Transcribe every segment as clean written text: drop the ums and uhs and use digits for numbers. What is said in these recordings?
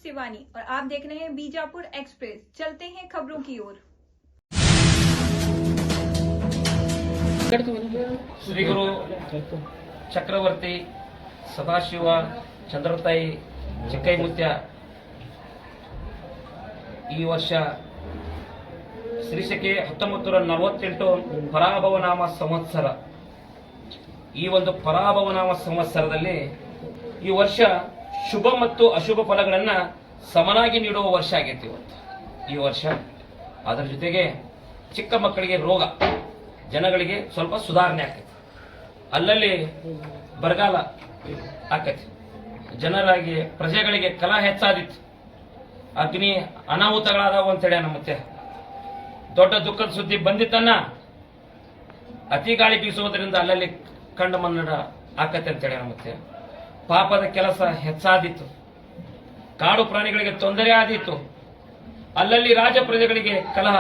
शिवानी और आप देख रहे हैं बीजापुर एक्सप्रेस। चलते हैं खबरों की ओर। श्री गुरु ಚಕ್ರವರ್ತಿ ಸದಾಶಿವ ಚಂದ್ರತಾಯಿ ಚಿಕ್ಕೈಮುತ್ಯ ಈ ವರ್ಷ ಶ್ರೀಶಕೆ 1948 ಪರಾಭವನಾಮ ಸಂವತ್ಸರ. ಈ ಒಂದು ಪರಾಭವನಾಮ ಸಂವತ್ಸರದಲ್ಲಿ ಈ ವರ್ಷ ಶುಭ ಮತ್ತು ಅಶುಭ ಫಲಗಳನ್ನು ಸಮನಾಗಿ ನೀಡುವ ವರ್ಷ ಆಗೈತಿ ಇವತ್ತು ಈ ವರ್ಷ. ಅದರ ಜೊತೆಗೆ ಚಿಕ್ಕ ಮಕ್ಕಳಿಗೆ ರೋಗ, ಜನಗಳಿಗೆ ಸ್ವಲ್ಪ ಸುಧಾರಣೆ ಆಕೈತಿ, ಅಲ್ಲಲ್ಲಿ ಬರಗಾಲ ಆಕೈತಿ, ಜನರಾಗಿ ಪ್ರಜೆಗಳಿಗೆ ಕಲಹ ಹೆಚ್ಚಾದಿತ್ತು, ಅಗ್ನಿ ಅನಾಹುತಗಳಾದವು ಅಂತೇಳಿ ಮತ್ತೆ ದೊಡ್ಡ ದುಃಖದ ಸುದ್ದಿ ಬಂದಿತ್ತನ್ನ ಅತಿ ಗಾಳಿ ಬೀಸುವುದರಿಂದ ಅಲ್ಲಲ್ಲಿ ಕಂಡು ಮನ್ನಡ ಆಕತ್ತೆ ಅಂತೇಳಿ ಮತ್ತೆ ಪಾಪದ ಕೆಲಸ ಹೆಚ್ಚಾದಿತ್ತು, ಕಾಡು ಪ್ರಾಣಿಗಳಿಗೆ ತೊಂದರೆ ಆದಿತ್ತು, ಅಲ್ಲಲ್ಲಿ ರಾಜ ಪ್ರಜೆಗಳಿಗೆ ಕಲಹ,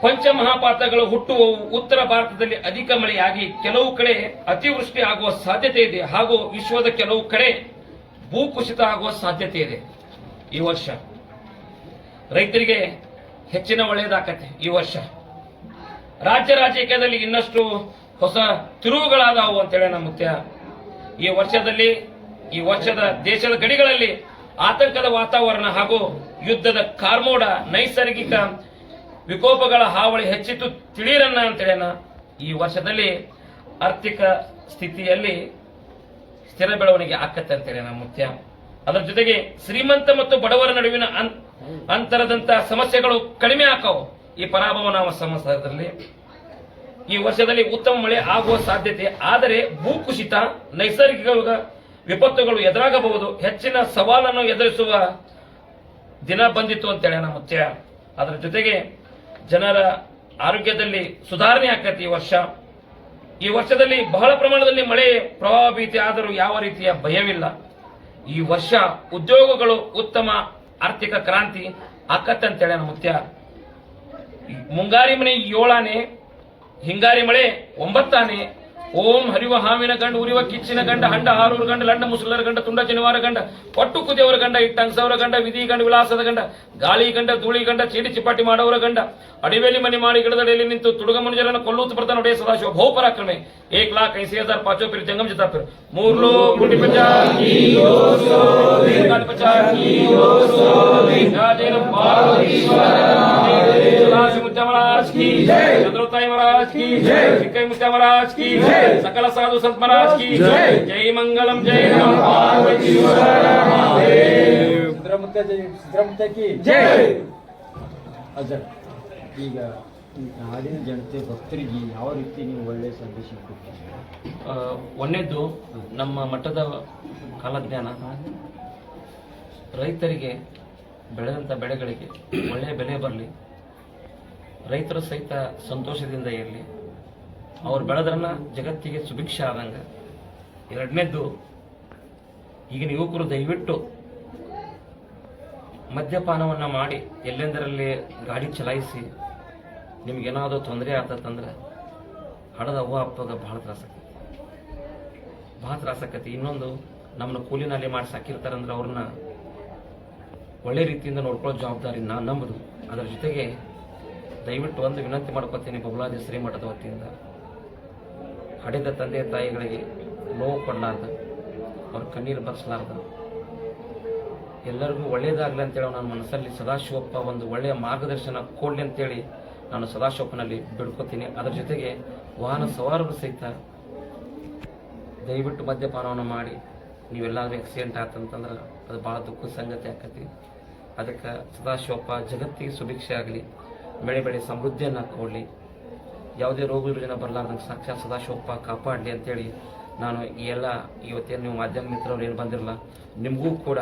ಪಂಚಮಹಾಪಾತಗಳು ಹುಟ್ಟುವವು, ಉತ್ತರ ಭಾರತದಲ್ಲಿ ಅಧಿಕ ಮಳೆಯಾಗಿ ಕೆಲವು ಕಡೆ ಅತಿವೃಷ್ಟಿ ಆಗುವ ಸಾಧ್ಯತೆ ಇದೆ, ಹಾಗೂ ವಿಶ್ವದ ಕೆಲವು ಕಡೆ ಭೂಕುಸಿತ ಆಗುವ ಸಾಧ್ಯತೆ ಇದೆ. ಈ ವರ್ಷ ರೈತರಿಗೆ ಹೆಚ್ಚಿನ ಒಳ್ಳೆಯದಾಕತ್ತೆ. ಈ ವರ್ಷ ರಾಜ್ಯ ರಾಜಕೀಯದಲ್ಲಿ ಇನ್ನಷ್ಟು ಹೊಸ ತಿರುವುಗಳಾದವು ಅಂತೇಳಿ ನಮ್ಮ ಈ ವರ್ಷದ ದೇಶದ ಗಡಿಗಳಲ್ಲಿ ಆತಂಕದ ವಾತಾವರಣ ಹಾಗೂ ಯುದ್ಧದ ಕಾರ್ಮೋಡ, ನೈಸರ್ಗಿಕ ವಿಕೋಪಗಳ ಹಾವಳಿ ಹೆಚ್ಚಿತ್ತು ತಿಳಿಯರನ್ನ ಅಂತೇಳಿ ಈ ವರ್ಷದಲ್ಲಿ ಆರ್ಥಿಕ ಸ್ಥಿತಿಯಲ್ಲಿ ಸ್ಥಿರ ಬೆಳವಣಿಗೆ ಆಕತ್ತೆ ಅಂತೇಳಿ ನಮ್ಮ ಅದರ ಜೊತೆಗೆ ಶ್ರೀಮಂತ ಮತ್ತು ಬಡವರ ನಡುವಿನ ಅಂತರದಂತ ಸಮಸ್ಯೆಗಳು ಕಡಿಮೆ ಆಕಾವು. ಈ ಪರಾಭವನಾಮ ಸಂವತ್ಸರದಲ್ಲಿ ಈ ವರ್ಷದಲ್ಲಿ ಉತ್ತಮ ಮಳೆ ಆಗುವ ಸಾಧ್ಯತೆ, ಆದರೆ ಭೂಕುಸಿತ, ನೈಸರ್ಗಿಕ ವಿಪತ್ತುಗಳು ಎದುರಾಗಬಹುದು, ಹೆಚ್ಚಿನ ಸವಾಲನ್ನು ಎದುರಿಸುವ ದಿನ ಬಂದಿತ್ತು ಅಂತೇಳಿ ನಮ್ಮ ಅದರ ಜೊತೆಗೆ ಜನರ ಆರೋಗ್ಯದಲ್ಲಿ ಸುಧಾರಣೆ ಆಕತಿ. ಈ ವರ್ಷದಲ್ಲಿ ಬಹಳ ಪ್ರಮಾಣದಲ್ಲಿ ಮಳೆ ಪ್ರವಾಹ ಭೀತಿ ಆದರೂ ಯಾವ ರೀತಿಯ ಭಯವಿಲ್ಲ. ಈ ವರ್ಷ ಉದ್ಯೋಗಗಳು ಉತ್ತಮ ಆರ್ಥಿಕ ಕ್ರಾಂತಿ ಆಕತ್ತಂತೇಳಿ ನಮ್ಮ ಮುಂಗಾರಿ ಮನೆ 7ಆನೆ, ಹಿಂಗಾರಿ ಮಳೆ 9ಆನೆ. ಓಂ ಹರಿವ ಹಾವಿನ ಗಂಡ, ಉರಿವ ಕಿಚ್ಚಿನ ಗಂಡ, ಹಂಡ ಹಾರೂರ ಗಂಡ, ಲಂಡ ಮುಸುಲರ ಗಂಡ, ತುಂಡ ಜನಿವಾರ ಗಂಡ, ಒಟ್ಟು ಕುದಿಯವರ ಗಂಡ, ಇಟ್ಟಂಗಸವರ ಗಂಡ, ವಿಧಿ ಗಂಡ, ವಿಲಾಸದ ಗಂಡ, ಗಾಳಿ ಗಂಡ, ಧೂಳಿ ಗಂಡ, ಚೀಟಿ ಚಿಪಾಟಿ ಮಾಡೋರ ಗಂಡ, ಅಡಿವೇಲಿ ಮನೆ ಮಾಡಿ ಗಿಡದಡಿಯಲ್ಲಿ ನಿಂತು ತುಡುಗ ಮನುಜರನ್ನು ಕೊಲ್ಲೂತು ಬರ್ತಾನೆ ಒಡೆಯ ಸದಾಶಿವ ಬಹು ಪರಾಕ್ರಮೆ 1,80,000 ಪಾಚೋ ಪಿರಿ ಜಂಗಮ್ ಜಿತಾ ಪಿರ್ ಮೂರ್ಲೋ ಗುಂಡಿ ಪಂಚಾ महाराज की जय, चंद्रोताई महाराज की जय, चिक्कई मुत्या महाराज की जय, सकल साधु संत महाराज की जय, जय मंगलम जय पार्वती ಸಿದ್ದರಾಮಯ್ಯ की जय. ಅಜರ್, ಈಗ ನಾಡಿನ ಜನತೆ ಭಕ್ತರಿಗೆ ಯಾವ ರೀತಿ ನೀವು ಒಳ್ಳೆಯ ಸಂದೇಶ ಕೊಡ್ತೀರಿ? ಒಂದನೇದ್ದು ನಮ್ಮ ಮಠದ ಕಾಲಜ್ಞಾನ, ರೈತರಿಗೆ ಬೆಳೆದಂತ ಬೆಳೆಗಳಿಗೆ ಒಳ್ಳೆಯ ಬೆಲೆ ಬರಲಿ, ರೈತರು ಸಹಿತ ಸಂತೋಷದಿಂದ ಇರಲಿ, ಅವ್ರು ಬೆಳೆದ್ರನ್ನ ಜಗತ್ತಿಗೆ ಸುಭಿಕ್ಷೆ ಆದಂಗ. ಎರಡನೇದ್ದು, ಈಗಿನ ಯುವಕರು ದಯವಿಟ್ಟು ಮದ್ಯಪಾನವನ್ನ ಮಾಡಿ ಎಲ್ಲೆಂದರಲ್ಲಿ ಗಾಡಿ ಚಲಾಯಿಸಿ ನಿಮ್ಗೇನಾದರೂ ತೊಂದರೆ ಆತಂದ್ರೆ ಹಡದ ಅವ್ವ ಅಪ್ಪಗ ಬಹಳ ತ್ರಾಸಕತಿ. ಇನ್ನೊಂದು, ನಮ್ಮನ್ನ ಕೂಲಿನಲ್ಲಿ ಮಾಡಿ ಸಾಕಿರ್ತಾರಂದ್ರೆ ಅವ್ರನ್ನ ಒಳ್ಳೆ ರೀತಿಯಿಂದ ನೋಡ್ಕೊಳ್ಳೋ ಜವಾಬ್ದಾರಿ ನಮ್ಮದು. ಅದರ ಜೊತೆಗೆ ದಯವಿಟ್ಟು ಒಂದು ವಿನಂತಿ ಮಾಡ್ಕೊತೀನಿ, ಬಬಲಾದಿ ಶ್ರೀಮಠದ ವತಿಯಿಂದ ಹಡೆದ ತಂದೆ ತಾಯಿಗಳಿಗೆ ನೋವು ಕೊಡಲಾರ್ದ, ಅವ್ರ ಕಣ್ಣೀರು ಬರ್ಸಲಾರ್ದ, ಎಲ್ಲರಿಗೂ ಒಳ್ಳೇದಾಗಲಿ ಅಂತೇಳಿ ನನ್ನ ಮನಸ್ಸಲ್ಲಿ ಸದಾಶಿವಪ್ಪ ಒಂದು ಒಳ್ಳೆಯ ಮಾರ್ಗದರ್ಶನ ಕೊಡಲಿ ಅಂತೇಳಿ ನಾನು ಸದಾಶಿವಪ್ಪನಲ್ಲಿ ಬಿಡ್ಕೋತೀನಿ. ಅದರ ಜೊತೆಗೆ ವಾಹನ ಸವಾರರು ಸಹಿತ ದಯವಿಟ್ಟು ಮದ್ಯಪಾನವನ್ನು ಮಾಡಿ ನೀವೆಲ್ಲಾದ್ರೂ ಆಕ್ಸಿಡೆಂಟ್ ಆತಂತಂದ್ರೆ ಅದು ಭಾಳ ದುಃಖದ ಸಂಗತಿ ಆಕತಿ. ಅದಕ್ಕೆ ಸದಾಶಿವಪ್ಪ ಜಗತ್ತಿಗೆ ಸುಭಿಕ್ಷೆ ಆಗಲಿ, ಬೆಳೆ ಬೆಳೆ ಸಮೃದ್ಧಿಯನ್ನು ಕೊಡಲಿ, ಯಾವುದೇ ರೋಗ ರುಜಿನ ಬರಲಾರ್ದಂಗೆ ಸಾಕ್ಷಾತ್ ಸದಾಶಿವಪ್ಪ ಕಾಪಾಡಲಿ ಅಂತೇಳಿ ನಾನು ಈ ಎಲ್ಲ ಇವತ್ತೇನು ನೀವು ಮಾಧ್ಯಮ ಮಿತ್ರರು ಏನು ಬಂದಿರಲ್ಲ, ನಿಮಗೂ ಕೂಡ